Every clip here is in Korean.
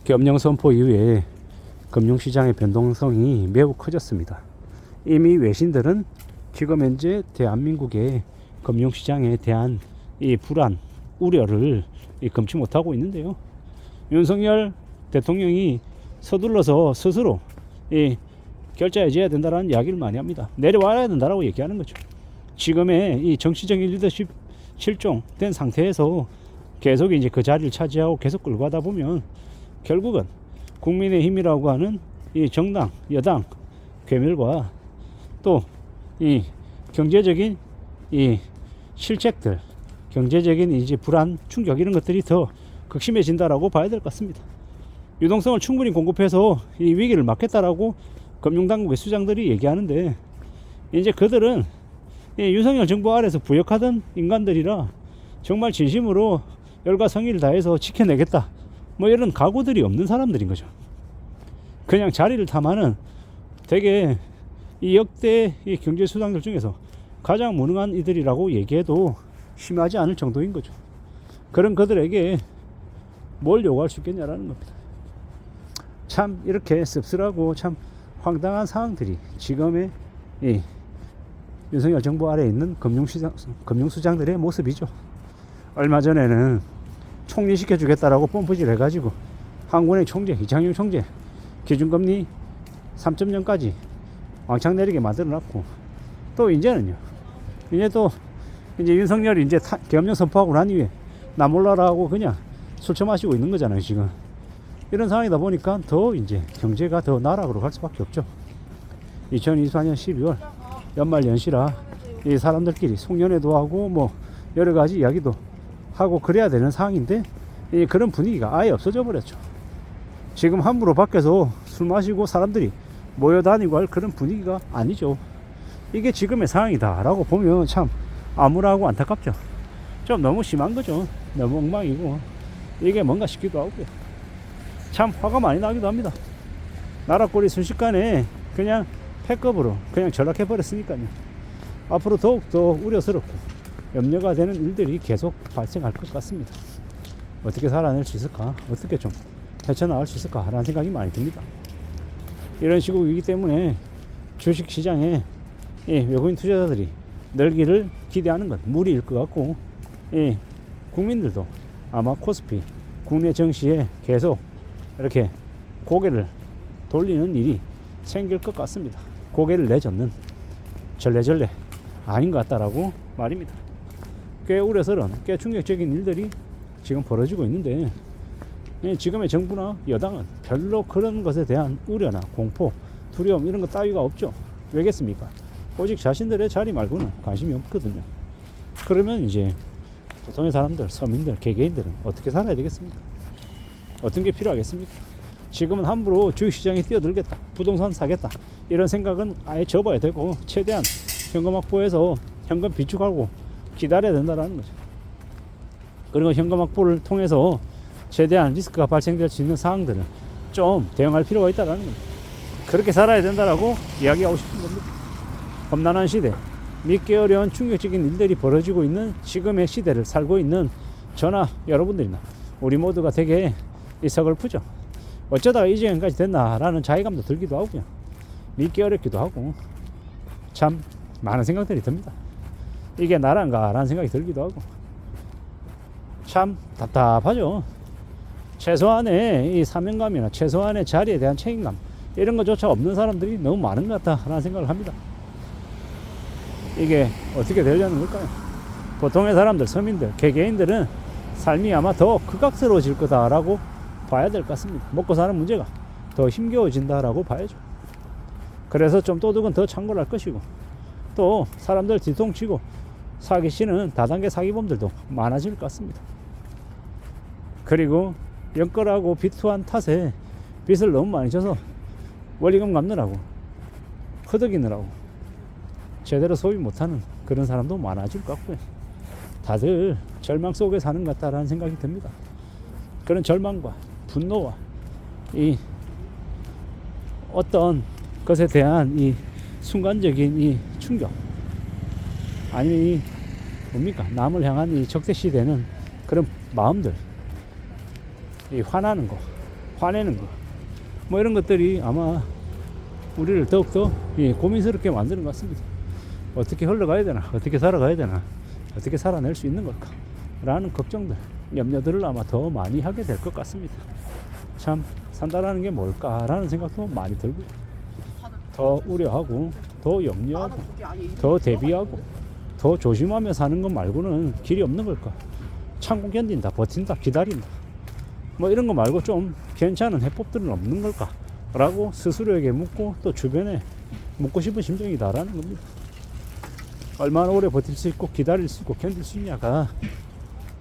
계엄령 선포 이후에 금융시장의 변동성이 매우 커졌습니다. 이미 외신들은 지금 현재 대한민국의 금융시장에 대한 이 불안, 우려를 금치 못하고 있는데요. 윤석열 대통령이 서둘러서 스스로 결자해줘야 된다는 이야기를 많이 합니다. 내려와야 된다고 얘기하는 거죠. 지금의 이 정치적인 리더십 실종된 상태에서 계속 이제 그 자리를 차지하고 계속 끌고 가다 보면 결국은 국민의힘이라고 하는 이 정당, 여당 괴멸과 또 이 경제적인 이 실책들, 경제적인 이제 불안, 충격 이런 것들이 더 극심해진다라고 봐야 될 것 같습니다. 유동성을 충분히 공급해서 이 위기를 막겠다라고 금융당국의 수장들이 얘기하는데 이제 그들은 이 윤석열 정부 아래에서 부역하던 인간들이라 정말 진심으로 열과 성의를 다해서 지켜내겠다 뭐 이런 각오들이 없는 사람들인 거죠. 그냥 자리를 탐하는 되게 이 역대 이 경제 수장들 중에서 가장 무능한 이들이라고 얘기해도 심하지 않을 정도인 거죠. 그런 그들에게 뭘 요구할 수 있겠냐라는 겁니다. 참 이렇게 씁쓸하고 참 황당한 상황들이 지금의 이 윤석열 정부 아래에 있는 금융수장들의 모습이죠. 얼마 전에는 총리시켜주겠다라고 뽐뿌질 해가지고 한국은행 총재, 이창용 총재 기준금리 3.0까지 왕창 내리게 만들어놨고 또 이제는요. 이제 또 이제 윤석열이 이제 계엄령 선포하고 난 이후에 나 몰라라고 그냥 술 처마시고 있는 거잖아요 지금. 이런 상황이다 보니까 더 이제 경제가 더 나락으로 갈 수밖에 없죠. 2024년 12월 연말 연시라 이 사람들끼리 송년회도 하고 뭐 여러 가지 이야기도 하고 그래야 되는 상황인데 이 그런 분위기가 아예 없어져 버렸죠. 지금 함부로 밖에서 술 마시고 사람들이 모여다니고 할 그런 분위기가 아니죠. 이게 지금의 상황이다 라고 보면 참 암울하고 안타깝죠. 좀 너무 심한 거죠. 너무 엉망이고 이게 뭔가 싶기도 하고요. 참 화가 많이 나기도 합니다. 나라 꼴이 순식간에 그냥 패급으로 그냥 전락해 버렸으니까요. 앞으로 더욱더 우려스럽고 염려가 되는 일들이 계속 발생할 것 같습니다. 어떻게 살아낼 수 있을까? 어떻게 좀 헤쳐나갈 수 있을까? 라는 생각이 많이 듭니다. 이런 시국이기 때문에 주식시장에 외국인 투자자들이 늘기를 기대하는 건 무리일 것 같고 국민들도 아마 코스피 국내 증시에 계속 이렇게 고개를 돌리는 일이 생길 것 같습니다. 고개를 내젓는 절레절레 아닌 것 같다라고 말입니다. 꽤 우려스러운 꽤 충격적인 일들이 지금 벌어지고 있는데 지금의 정부나 여당은 별로 그런 것에 대한 우려나 공포, 두려움 이런 것 따위가 없죠. 왜겠습니까? 오직 자신들의 자리 말고는 관심이 없거든요. 그러면 이제 보통의 사람들, 서민들, 개개인들은 어떻게 살아야 되겠습니까? 어떤 게 필요하겠습니까? 지금은 함부로 주식시장에 뛰어들겠다, 부동산 사겠다 이런 생각은 아예 접어야 되고 최대한 현금 확보해서 현금 비축하고 기다려야 된다는 거죠. 그리고 현금 확보를 통해서 최대한 리스크가 발생될 수 있는 상황들은 좀 대응할 필요가 있다는 겁니다. 그렇게 살아야 된다라고 이야기하고 싶은 겁니다. 험난한 시대, 믿기 어려운 충격적인 일들이 벌어지고 있는 지금의 시대를 살고 있는 저나 여러분들이나 우리 모두가 되게 서글프죠. 어쩌다가 이 지경까지 됐나라는 자괴감도 들기도 하고요. 믿기 어렵기도 하고 참 많은 생각들이 듭니다. 이게 나란가 라는 생각이 들기도 하고 참 답답하죠. 최소한의 이 사명감이나 최소한의 자리에 대한 책임감 이런 것조차 없는 사람들이 너무 많은 것 같다라는 생각을 합니다. 이게 어떻게 되려는 걸까요? 보통의 사람들, 서민들, 개개인들은 삶이 아마 더 극악스러워질 거다라고 봐야 될 것 같습니다. 먹고 사는 문제가 더 힘겨워진다라고 봐야죠. 그래서 좀 도둑은 더 창궐할 것이고 또 사람들 뒤통치고 사기치는 다단계 사기범들도 많아질 것 같습니다. 그리고 영끌하고 비투한 탓에 빚을 너무 많이 져서 원리금 갚느라고 허덕이느라고 제대로 소비 못하는 그런 사람도 많아질 것 같고요. 다들 절망 속에 사는 것 같다라는 생각이 듭니다. 그런 절망과 분노와 이 어떤 것에 대한 이 순간적인 이 충격 아니면 이 뭡니까 남을 향한 이 적대시되는 그런 마음들 이 화나는 거 화내는 거, 뭐 이런 것들이 아마 우리를 더욱더 고민스럽게 만드는 것 같습니다. 어떻게 흘러가야 되나, 어떻게 살아가야 되나, 어떻게 살아낼 수 있는 걸까 라는 걱정들, 염려들을 아마 더 많이 하게 될 것 같습니다. 참 산다라는 게 뭘까라는 생각도 많이 들고, 더 우려하고 더 염려하고 더 대비하고 더 조심하며 사는 것 말고는 길이 없는 걸까. 참고 견딘다, 버틴다, 기다린다, 뭐 이런 거 말고 좀 괜찮은 해법들은 없는 걸까 라고 스스로에게 묻고 또 주변에 묻고 싶은 심정이다라는 겁니다. 얼마나 오래 버틸 수 있고 기다릴 수 있고 견딜 수 있냐가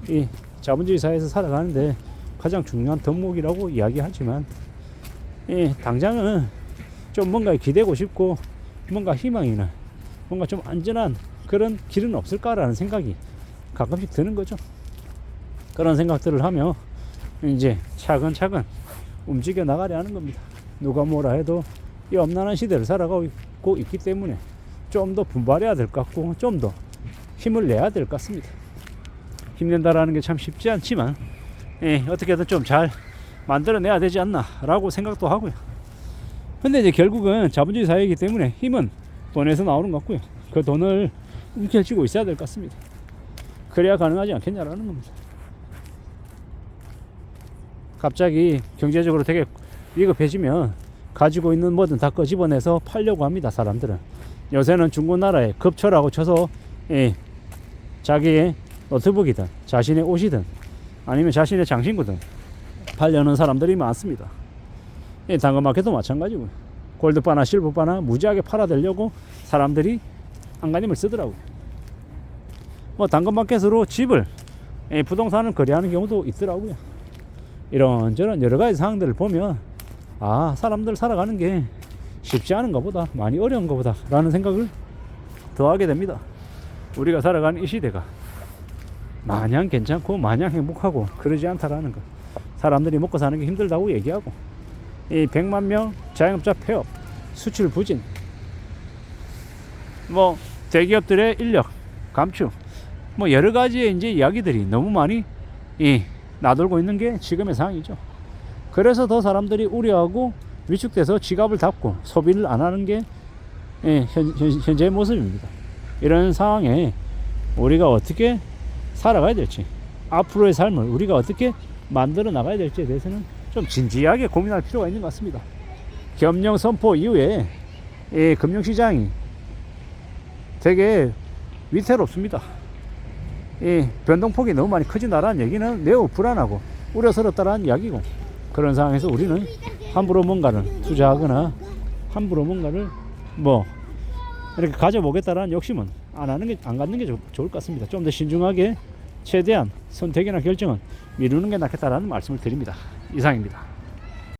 이 자본주의 사회에서 살아가는데 가장 중요한 덕목이라고 이야기하지만, 당장은 좀 뭔가 기대고 싶고 뭔가 희망이나 뭔가 좀 안전한 그런 길은 없을까라는 생각이 가끔씩 드는 거죠. 그런 생각들을 하며 이제 차근차근 움직여 나가려 하는 겁니다. 누가 뭐라 해도 이 엄난한 시대를 살아가고 있기 때문에 좀 더 분발해야 될 것 같고 좀 더 힘을 내야 될 것 같습니다. 힘낸다라는 게 참 쉽지 않지만 어떻게든 좀 잘 만들어내야 되지 않나 라고 생각도 하고요. 근데 이제 결국은 자본주의 사회이기 때문에 힘은 돈에서 나오는 것 같고요. 그 돈을 움켜쥐고 있어야 될 것 같습니다. 그래야 가능하지 않겠냐라는 겁니다. 갑자기 경제적으로 되게 위급해지면 가지고 있는 뭐든 다 꺼집어내서 팔려고 합니다. 사람들은 요새는 중고나라에 급처라고 쳐서 자기의 노트북이든 자신의 옷이든 아니면 자신의 장신구든 팔려는 사람들이 많습니다. 당근마켓도 마찬가지고 골드바나 실버바나 무지하게 팔아대려고 사람들이 안간힘을 쓰더라고요. 뭐 당근마켓으로 집을 부동산을 거래하는 경우도 있더라고요. 이런저런 여러가지 상황들을 보면 사람들 살아가는 게 쉽지 않은가 보다, 많이 어려운가 보다 라는 생각을 더 하게 됩니다. 우리가 살아가는 이 시대가 마냥 괜찮고 마냥 행복하고 그러지 않다라는 것, 사람들이 먹고 사는 게 힘들다고 얘기하고 이 100만 명 자영업자 폐업, 수출 부진, 뭐 대기업들의 인력 감축, 뭐 여러 가지의 이제 이야기들이 너무 많이 나돌고 있는 게 지금의 상황이죠. 그래서 더 사람들이 우려하고 위축돼서 지갑을 닫고 소비를 안 하는 게 현재의 모습입니다. 이런 상황에 우리가 어떻게 살아가야 될지, 앞으로의 삶을 우리가 어떻게 만들어 나가야 될지에 대해서는 좀 진지하게 고민할 필요가 있는 것 같습니다. 겸용 선포 이후에 금융시장이 되게 위태롭습니다. 변동폭이 너무 많이 커진다라는 얘기는 매우 불안하고 우려스럽다라는 이야기고, 그런 상황에서 우리는 함부로 뭔가를 투자하거나 함부로 뭔가를 뭐 이렇게 가져보겠다라는 욕심은 안 갖는 게 좋을 것 같습니다. 좀 더 신중하게 최대한 선택이나 결정은 미루는 게 낫겠다라는 말씀을 드립니다. 이상입니다.